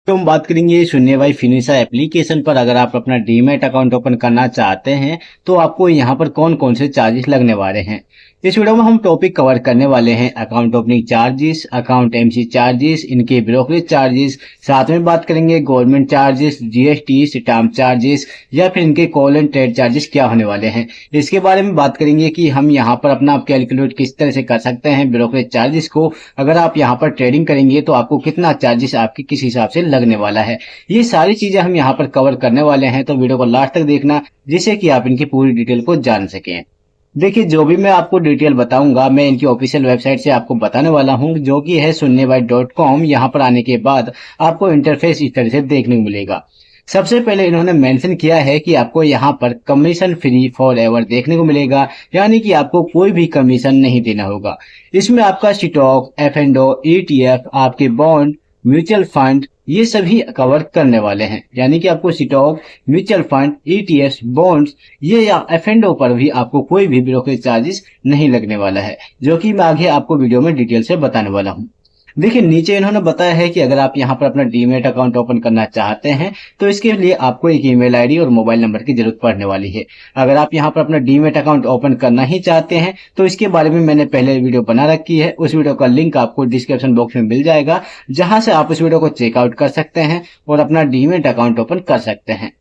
तो हम बात करेंगे शून्य बाई फिनिशा एप्लीकेशन पर। अगर आप अपना डीमैट अकाउंट ओपन करना चाहते हैं तो आपको यहाँ पर कौन कौन से चार्जेस लगने वाले हैं। इस वीडियो में हम टॉपिक कवर करने वाले हैं account opening charges, account MC charges, इनके ब्रोकरेज चार्जेस, साथ में बात करेंगे government charges, GST, stamp charges या फिर इनके कॉल एंड ट्रेड चार्जेस क्या होने वाले हैं। इसके बारे में बात करेंगे कि हम यहाँ पर अपना कैलकुलेट किस तरह से कर सकते हैं ब्रोकरेज चार्जेस को। अगर आप यहाँ पर ट्रेडिंग करेंगे तो आपको कितना चार्जेस आपके किस हिसाब से लगने वाला है। ये सारी चीजें हम यहाँ पर कवर करने वाले हैं, तो वीडियो को लास्ट तक देखना जिससे कि आप इनकी पूरी डिटेल को जान सकें। देखिए, जो भी मैं आपको डिटेल बताऊंगा मैं इनकी ऑफिशियल वेबसाइट से आपको बताने वाला हूं, जो कि है शून्यबाई.com। यहाँ पर आने के बाद आपको इंटरफेस इस तरह से देखने को मिलेगा। सबसे पहले इन्होंने मेंशन किया है कि आपको यहाँ पर कमीशन फ्री फॉर एवर देखने को मिलेगा, यानी कि आपको कोई भी कमीशन नहीं देना होगा। इसमें आपका स्टॉक, एफ&ओ, ईटीएफ, आपके बॉन्ड, म्यूचुअल फंड ये सभी कवर करने वाले हैं, यानी कि आपको stock, mutual fund, ETF, bonds ये या एफ&ओ पर भी आपको कोई भी ब्रोकरेज चार्जेस नहीं लगने वाला है, जो कि मैं आगे आपको वीडियो में डिटेल से बताने वाला हूँ। देखिए, नीचे इन्होंने बताया है कि अगर आप यहाँ पर अपना डीमैट अकाउंट ओपन करना चाहते हैं तो इसके लिए आपको एक ईमेल आईडी और मोबाइल नंबर की जरूरत पड़ने वाली है। अगर आप यहाँ पर अपना डीमैट अकाउंट ओपन करना ही चाहते हैं तो इसके बारे में मैंने पहले वीडियो बना रखी है, उस वीडियो का लिंक आपको डिस्क्रिप्शन बॉक्स में मिल जाएगा, जहां से आप उस वीडियो को चेकआउट कर सकते हैं और अपना डीमैट अकाउंट ओपन कर सकते हैं।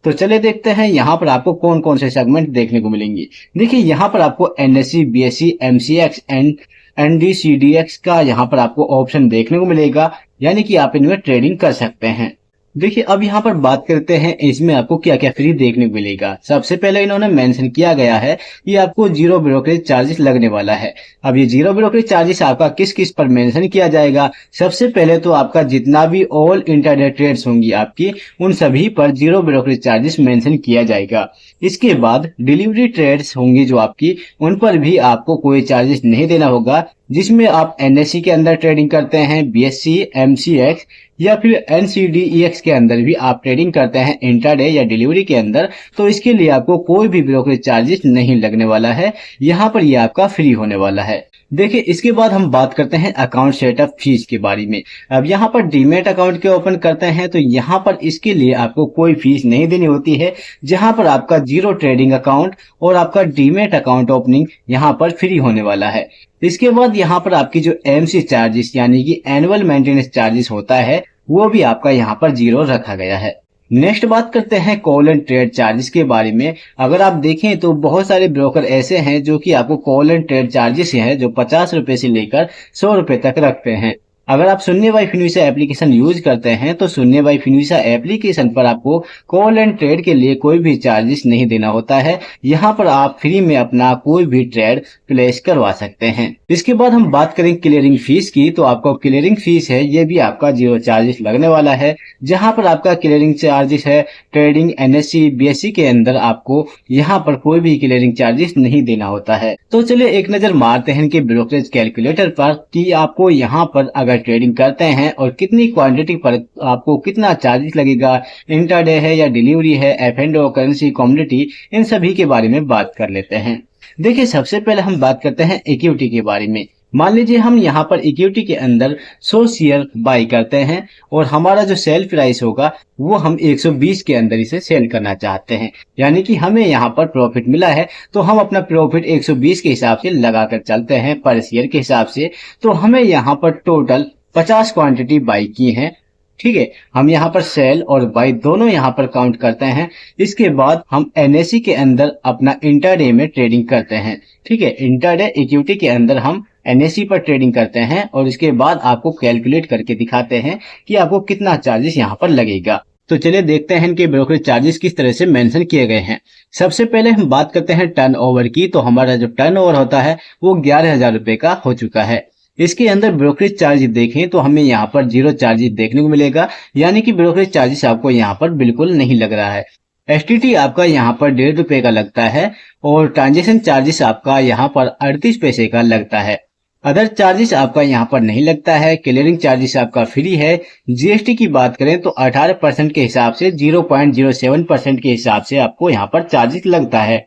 तो चलिए देखते हैं यहाँ पर आपको कौन कौन से सेगमेंट देखने को मिलेंगे। देखिए, यहाँ पर आपको एनएससी, बीएससी, एमसीएक्स एंड एनडीसीडीएक्स का यहाँ पर आपको ऑप्शन देखने को मिलेगा, यानी कि आप इनमें ट्रेडिंग कर सकते हैं। देखिए, अब यहाँ पर बात करते हैं इसमें आपको क्या क्या फ्री देखने को मिलेगा। सबसे पहले इन्होंने मेंशन किया गया है कि आपको जीरो ब्रोकरेज चार्जेस लगने वाला है। अब ये जीरो ब्रोकरेज चार्जेस आपका किस किस पर मेंशन किया जाएगा। सबसे पहले तो आपका जितना भी ऑल इंटरडे ट्रेड्स होंगी आपकी, उन सभी पर जीरो ब्रोकरेज चार्जेस मेंशन किया जाएगा। इसके बाद डिलीवरी ट्रेड्स होंगी जो आपकी, उन पर भी आपको कोई चार्जेस नहीं देना होगा, जिसमें आप एनएससी के अंदर ट्रेडिंग करते हैं, बीएससी, एमसीएक्स या फिर एनसीडीईएक्स के अंदर भी आप ट्रेडिंग करते हैं इंट्राडे या डिलीवरी के अंदर, तो इसके लिए आपको कोई भी ब्रोकरेज चार्जेस नहीं लगने वाला है। यहाँ पर ये आपका फ्री होने वाला है। देखिए, इसके बाद हम बात करते हैं अकाउंट सेटअप फीस के बारे में। अब यहाँ पर डीमैट अकाउंट के ओपन करते हैं तो यहाँ पर इसके लिए आपको कोई फीस नहीं देनी होती है, जहाँ पर आपका जीरो ट्रेडिंग अकाउंट और आपका डीमैट अकाउंट ओपनिंग यहाँ पर फ्री होने वाला है। इसके बाद यहाँ पर आपकी जो एमसी चार्जेस यानी कि एनुअल मेंटेनेंस चार्जेस होता है, वो भी आपका यहाँ पर जीरो रखा गया है। नेक्स्ट बात करते हैं कॉल एंड ट्रेड चार्जेस के बारे में। अगर आप देखें तो बहुत सारे ब्रोकर ऐसे हैं जो कि आपको कॉल एंड ट्रेड चार्जेस हैं जो 50 रुपए से लेकर 100 रुपए तक रखते हैं। अगर आप शून्य बाई फिनिशा एप्लीकेशन यूज करते हैं तो शून्य बाई फिनिशा एप्लीकेशन पर आपको कॉल एंड ट्रेड के लिए कोई भी चार्जेस नहीं देना होता है। यहाँ पर आप फ्री में अपना कोई भी ट्रेड प्लेस करवा सकते हैं। इसके बाद हम बात करें क्लियरिंग फीस की, तो आपका क्लियरिंग फीस है ये भी आपका जीरो चार्जेस लगने वाला है। जहाँ पर आपका क्लियरिंग चार्जेस है ट्रेडिंग एनएससी, बीएससी के अंदर आपको यहाँ पर कोई भी क्लियरिंग चार्जेस नहीं देना होता है। तो चलिए एक नजर मारते हैं कि ब्रोकरेज कैलकुलेटर पर कि आपको यहाँ पर अगर ट्रेडिंग करते हैं और कितनी क्वांटिटी पर आपको कितना चार्जेस लगेगा, इंट्राडे है या डिलीवरी है, एफ&ओ, करेंसी, कमोडिटी, इन सभी के बारे में बात कर लेते हैं। देखिए, सबसे पहले हम बात करते हैं इक्विटी के बारे में। मान लीजिए हम यहाँ पर इक्विटी के अंदर 100 शेयर बाई करते हैं और हमारा जो सेल प्राइस होगा वो हम 120 के अंदर इसे सेल करना चाहते हैं, यानी कि हमें यहाँ पर प्रॉफिट मिला है तो हम अपना प्रॉफिट 120 के हिसाब से लगाकर चलते हैं पर शेयर के हिसाब से। तो हमें यहाँ पर टोटल 50 क्वांटिटी बाई की है। ठीक है, हम यहाँ पर सेल और बाई दोनों यहाँ पर काउंट करते हैं। इसके बाद हम एनएससी के अंदर अपना इंटरडे में ट्रेडिंग करते हैं। ठीक है, इंटरडे इक्विटी के अंदर हम एनएससी पर ट्रेडिंग करते हैं और इसके बाद आपको कैलकुलेट करके दिखाते हैं कि आपको कितना चार्जेस यहाँ पर लगेगा। तो चलिए देखते हैं इनके ब्रोकरेज चार्जेस किस तरह से मेंशन किए गए हैं। सबसे पहले हम बात करते हैं टर्नओवर की, तो हमारा जो टर्नओवर होता है वो 11,000 रुपए का हो चुका है। इसके अंदर ब्रोकरेज चार्ज देखें तो हमें यहाँ पर जीरो चार्जेस देखने को मिलेगा, यानी कि ब्रोकरेज चार्जेस आपको यहाँ पर बिल्कुल नहीं लग रहा है। एसटीटी आपका यहाँ पर 1.5 रुपए का लगता है और ट्रांजेक्शन चार्जेस आपका यहाँ पर 38 पैसे का लगता है। अदर चार्जेस आपका यहाँ पर नहीं लगता है। क्लियरिंग चार्जेस आपका फ्री है। जीएसटी की बात करें तो 18% के हिसाब से 0.07% के हिसाब से आपको यहाँ पर चार्जेस लगता है।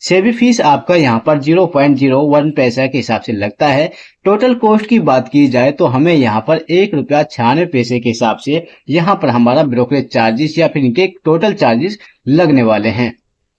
सेबी फीस आपका यहाँ पर 0.01 पैसा के हिसाब से लगता है। टोटल कॉस्ट की बात की जाए तो हमें यहाँ पर ₹1.96 के हिसाब से यहाँ पर हमारा ब्रोकरेज चार्जेस या फिर इनके टोटल चार्जेस लगने वाले हैं।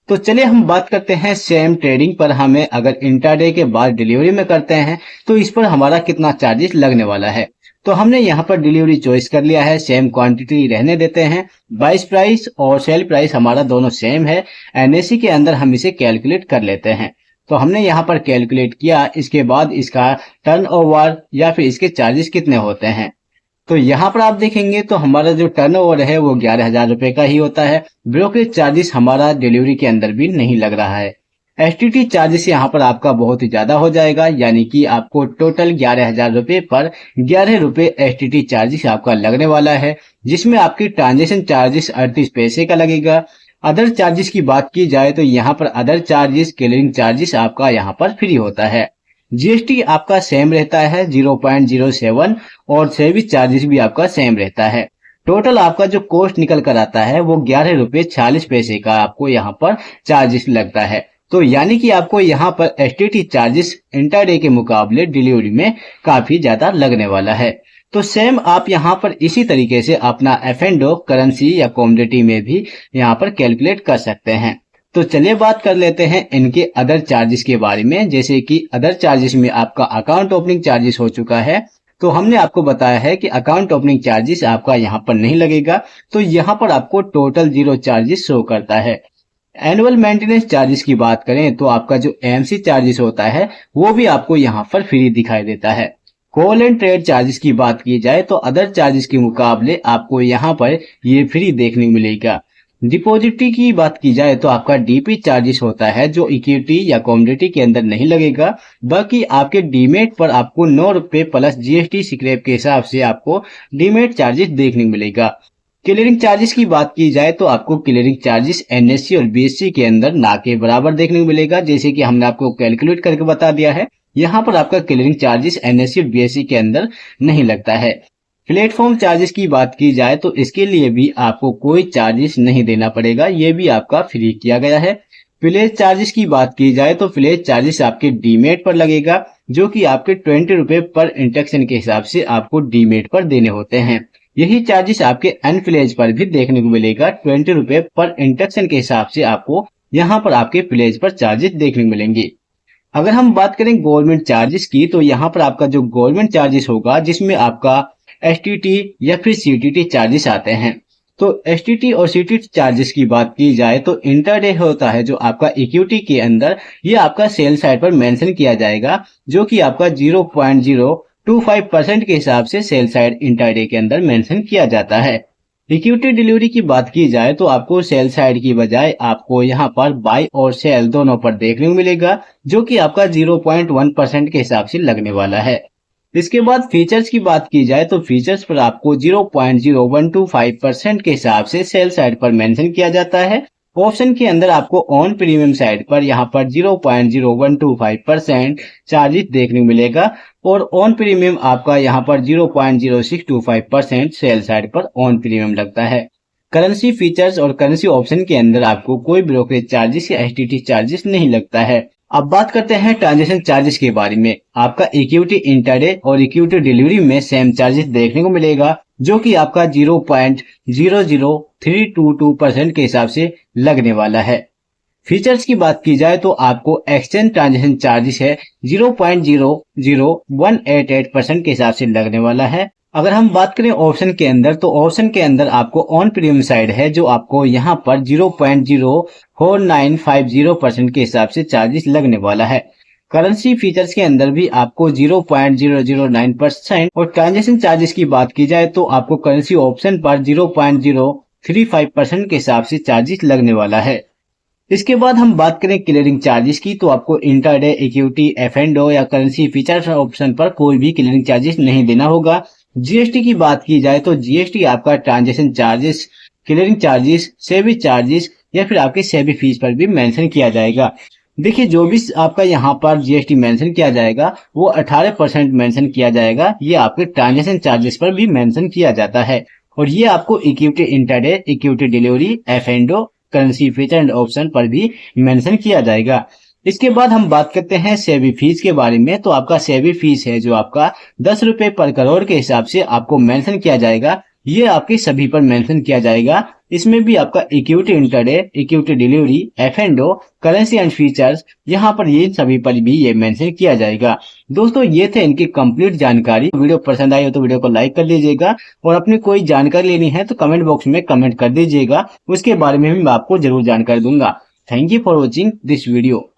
तो चलिए हम बात करते हैं सेम ट्रेडिंग पर। हमें अगर इंट्राडे के बाद डिलीवरी में करते हैं तो इस पर हमारा कितना चार्जेस लगने वाला है। तो हमने यहाँ पर डिलीवरी चॉइस कर लिया है, सेम क्वांटिटी रहने देते हैं। बाइस प्राइस और सेल प्राइस हमारा दोनों सेम है। एनएसी के अंदर हम इसे कैलकुलेट कर लेते हैं। तो हमने यहाँ पर कैलकुलेट किया, इसके बाद इसका टर्नओवर या फिर इसके चार्जेस कितने होते हैं। तो यहाँ पर आप देखेंगे तो हमारा जो टर्नओवर है वो 11,000 रुपए का ही होता है। ब्रोकरेज चार्जेस हमारा डिलीवरी के अंदर भी नहीं लग रहा है। एसटीटी चार्जेस यहाँ पर आपका बहुत ही ज्यादा हो जाएगा, यानी कि आपको टोटल 11,000 रुपए पर 11 रुपए एसटीटी चार्जेस आपका लगने वाला है, जिसमें आपकी ट्रांजेक्शन चार्जेस 38 पैसे का लगेगा। अदर चार्जेस की बात की जाए तो यहाँ पर अदर चार्जेस क्लियरिंग चार्जेस आपका यहाँ पर फ्री होता है। जीएसटी आपका सेम रहता है 0.07 और सर्विस चार्जेस भी आपका सेम रहता है। टोटल आपका जो कॉस्ट निकल कर आता है वो 11 रुपए 46 पैसे का आपको यहाँ पर चार्जेस लगता है। तो यानी कि आपको यहाँ पर एसटीटी चार्जेस इंटरडे के मुकाबले डिलीवरी में काफी ज्यादा लगने वाला है। तो सेम आप यहाँ पर इसी तरीके से अपना एफ&ओ करेंसी या कमोडिटी में भी यहाँ पर कैलकुलेट कर सकते हैं। तो चलिए बात कर लेते हैं इनके अदर चार्जेस के बारे में। जैसे कि अदर चार्जेस में आपका अकाउंट ओपनिंग चार्जेस हो चुका है। तो हमने आपको बताया है कि अकाउंट ओपनिंग चार्जेस आपका यहाँ पर नहीं लगेगा, तो यहाँ पर आपको टोटल 0 चार्जेस शो करता है। एनुअल मेंटेनेंस चार्जेस की बात करें तो आपका जो एमसी चार्जेस होता है वो भी आपको यहाँ पर फ्री दिखाई देता है। कॉल एंड ट्रेड चार्जेस की बात की जाए तो अदर चार्जेस के मुकाबले आपको यहाँ पर ये फ्री देखने को मिलेगा। डिपॉजिटी की बात की जाए तो आपका डीपी चार्जेस होता है जो इक्विटी या कमोडिटी के अंदर नहीं लगेगा। बाकी आपके डीमेट पर आपको 9 रुपए प्लस जीएसटी स्क्रैप के हिसाब से आपको डीमेट चार्जेस देखने को मिलेगा। क्लियरिंग चार्जेस की बात की जाए तो आपको क्लियरिंग चार्जेस एनएससी और बीएससी के अंदर ना के बराबर देखने को मिलेगा, जैसे कि हमने आपको कैलकुलेट करके बता दिया है। यहाँ पर आपका क्लियरिंग चार्जेस एनएससी और बीएससी के अंदर नहीं लगता है। प्लेटफॉर्म चार्जेस की बात की जाए तो इसके लिए भी आपको कोई चार्जेस नहीं देना पड़ेगा, ये भी आपका फ्री किया गया है। फ्लैश चार्जेस की बात की जाए तो फ्लैश चार्जेस आपके डीमेट पर लगेगा, जो कि आपके 20 रुपए पर इंटरेक्शन के हिसाब से आपको डीमेट पर देने होते हैं। यही चार्जेस आपके अनफ्लैश पर भी देखने को मिलेगा। 20 रुपए पर इंटरेक्शन के हिसाब से आपको यहाँ पर आपके फ्लैश पर चार्जेस देखने को मिलेंगे। अगर हम बात करें गवर्नमेंट चार्जेस की तो यहाँ पर आपका जो गवर्नमेंट चार्जेस होगा जिसमें आपका एसटीटी या फिर सीटीटी चार्जेस आते हैं। तो एसटीटी और सीटीटी चार्जेस की बात की जाए तो इंटरडे होता है जो आपका इक्विटी के अंदर, ये आपका सेल साइड पर मेंशन किया जाएगा, जो कि आपका 0.025% के हिसाब से सेल साइड इंटरडे के अंदर मेंशन किया जाता है। इक्विटी डिलीवरी की बात की जाए तो आपको सेल साइड की बजाय आपको यहाँ पर बाय और सेल दोनों पर देखने को मिलेगा, जो कि आपका 0.1% के हिसाब से लगने वाला है। इसके बाद फीचर्स की बात की जाए तो फीचर्स पर आपको 0.0125% के हिसाब से सेल साइड पर मेंशन किया जाता है। ऑप्शन के अंदर आपको ऑन प्रीमियम साइड पर यहाँ पर 0.0125% चार्जेस देखने को मिलेगा और ऑन प्रीमियम आपका यहाँ पर 0.0625% सेल साइड पर ऑन प्रीमियम लगता है। करेंसी फीचर्स और करेंसी ऑप्शन के अंदर आपको कोई ब्रोकरेज चार्जेस या एसटीटी चार्जेस नहीं लगता है। अब बात करते हैं ट्रांजैक्शन चार्जेस के बारे में। आपका इक्विटी इंटरडे और इक्विटी डिलीवरी में सेम चार्जेस देखने को मिलेगा, जो कि आपका 0.00322% के हिसाब से लगने वाला है। फीचर्स की बात की जाए तो आपको एक्सचेंज ट्रांजैक्शन चार्जेस है 0.00188% के हिसाब से लगने वाला है। अगर हम बात करें ऑप्शन के अंदर तो ऑप्शन के अंदर आपको ऑन प्रीमियम साइड है जो आपको यहाँ पर 0.04950% के हिसाब से चार्जेस लगने वाला है। करेंसी फीचर्स के अंदर भी आपको 0.009% और ट्रांजैक्शन चार्जेस की बात की जाए तो आपको करेंसी ऑप्शन पर 0.035% के हिसाब से चार्जेस लगने वाला है। इसके बाद हम बात करें क्लियरिंग चार्जेस की तो आपको इंटरडे, इक्विटी, एफ&ओ या करेंसी फीचर्स ऑप्शन पर कोई भी क्लियरिंग चार्जेस नहीं देना होगा। जीएसटी की बात की जाए तो जीएसटी आपका transaction charges, clearing charges, SEBI charges या फिर आपके सेबी फीस पर भी मेंशन किया जाएगा। देखिए जो भी आपका यहाँ पर जीएसटी मेंशन किया जाएगा वो 18% मेंशन किया जाएगा। ये आपके ट्रांजैक्शन चार्जेस पर भी मेंशन किया जाता है और ये आपको इक्विटी इंटरडे, इक्विटी डिलीवरी, एफ&ओ, करेंसी फीचर एंड ऑप्शन पर भी मेंशन किया जाएगा। इसके बाद हम बात करते हैं सेबी फीस के बारे में। तो आपका सेबी फीस है जो आपका 10 रुपए पर करोड़ के हिसाब से आपको मेंशन किया जाएगा, ये आपके सभी पर मेंशन किया जाएगा। इसमें भी आपका equity intraday, equity delivery, F&O, currency and features, यहाँ पर ये सभी पर भी ये मेंशन किया जाएगा। दोस्तों ये थे इनकी कंप्लीट जानकारी। वीडियो पसंद आई हो तो वीडियो को लाइक कर दीजिएगा और अपनी कोई जानकारी लेनी है तो कमेंट बॉक्स में कमेंट कर दीजिएगा, उसके बारे में भी मैं आपको जरूर जानकारी दूंगा। Thank you for watching this video.